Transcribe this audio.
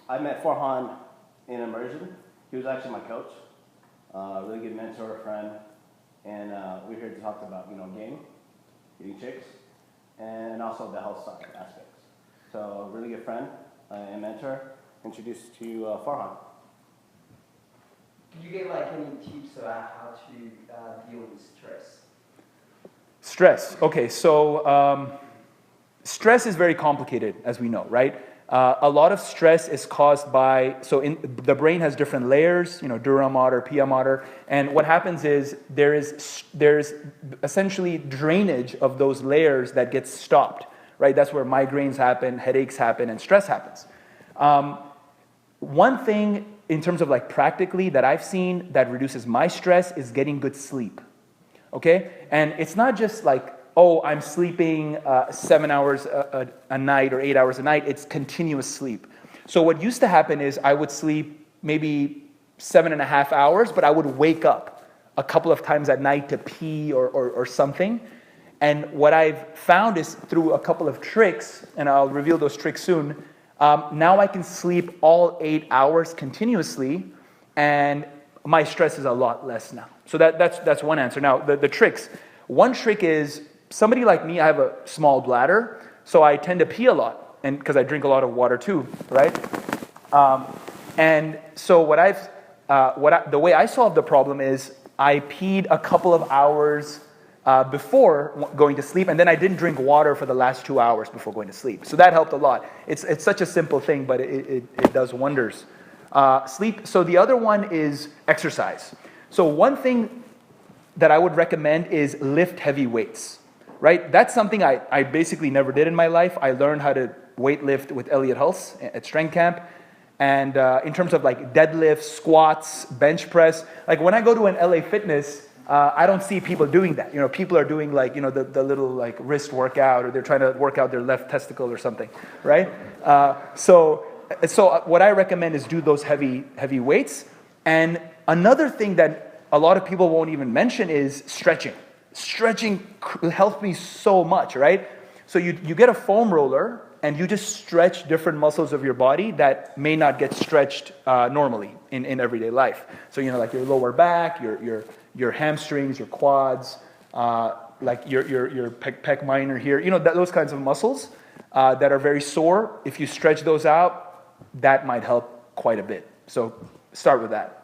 I met Farhan in immersion. He was actually my coach, really good mentor, friend, and we're here to talk about game, getting chicks, and also the health side aspects. So really good friend and mentor. Introduced to Farhan. Could you get any tips about how to deal with stress? Stress. Okay, so stress is very complicated, as we know, right? A lot of stress is caused by, the brain has different layers, dura mater, pia mater, and what happens is there's essentially drainage of those layers that gets stopped, right? That's where migraines happen, headaches happen, and stress happens. One thing in terms of practically that I've seen that reduces my stress is getting good sleep, okay? And it's not just oh, I'm sleeping 7 hours a night or 8 hours a night. It's continuous sleep. So what used to happen is I would sleep maybe 7.5 hours, but I would wake up a couple of times at night to pee or something. And what I've found is through a couple of tricks, and I'll reveal those tricks soon, now I can sleep all 8 hours continuously, and my stress is a lot less now. So that's one answer. Now, the tricks. One trick is, somebody like me, I have a small bladder, so I tend to pee a lot, and because I drink a lot of water too, right? And so the way I solved the problem is I peed a couple of hours before going to sleep, and then I didn't drink water for the last 2 hours before going to sleep. So that helped a lot. It's such a simple thing, but it does wonders. Sleep. So the other one is exercise. So one thing that I would recommend is lift heavy weights, right? That's something I basically never did in my life. I learned how to weight lift with Elliot Hulse at Strength Camp. And in terms of deadlifts, squats, bench press, when I go to an LA Fitness, I don't see people doing that. People are doing the little wrist workout, or they're trying to work out their left testicle or something, right? So what I recommend is do those heavy weights. And another thing that a lot of people won't even mention is stretching. Stretching helps me so much, right? So you get a foam roller and you just stretch different muscles of your body that may not get stretched normally in everyday life. So your lower back, your hamstrings, your quads, your pec minor here, those kinds of muscles that are very sore. If you stretch those out, that might help quite a bit. So start with that.